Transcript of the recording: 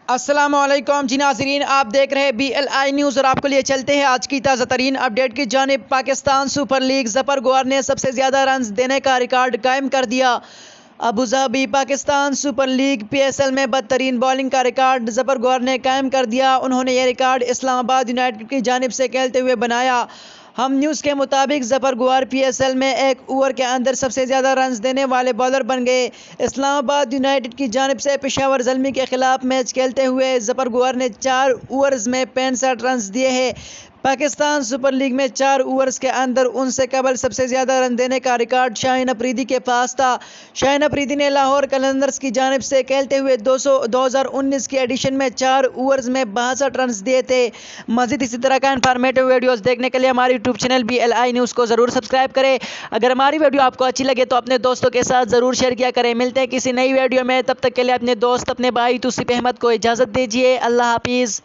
السلام علیکم جی ناظرین، آپ دیکھ رہے ہیں BLI نیوز اور آپ کو لیے چلتے ہیں آج کی تازہ ترین اپڈیٹ کی جانب۔ پاکستان سپر لیگ ظفر گوہر نے سب سے زیادہ رنز دینے کا ریکارڈ قائم کر دیا۔ Abu Dhabi Pakistan super league PSL میں بدترین بالنگ کا ریکارڈ ظفر گوہر نے قائم کر دیا۔ انہوں نے یہ ریکارڈ اسلام آباد یونائیٹڈ کی جانب سے کھیلتے ہوئے بنایا۔ ہم نیوز کے مطابق ظفر گوہر PSL میں ایک اوور کے اندر سب سے زیادہ رنز دینے والے بالر بن گئے۔ اسلام آباد یونائیٹڈ کی جانب سے پشاور زلمی کے خلاف میچ کھیلتے ہوئے ظفر گوہر نے 4 اوورز میں 65 رنز دیے ہیں۔ پاکستان سپر لیگ میں 4 اوورز کے اندر ان سے قبل سب سے زیادہ رن دینے کا ریکارڈ شاہین افریدی کے پاس تھا۔ شاہین افریدی نے لاہور قلندرز کی جانب سے کھیلتے ہوئے 2019 کی ایڈیشن میں 4 اوورز میں 62 رنز دیے تھے۔ مزید اسی طرح کا انفارمیٹو ویڈیوز دیکھنے کے لیے ہماری یوٹیوب چینل BLI نیوز کو ضرور سبسکرائب کریں۔ اگر ہماری ویڈیو آپ کو اچھی لگے تو اپنے دوستوں کے ساتھ ضرور شیئر کیا کریں۔ ملتے ہیں کسی نئی ویڈیو میں، تب تک کے لیے اپنے دوست اپنے بھائی توصیف احمد کو اجازت دیجیے۔ اللہ حافظ۔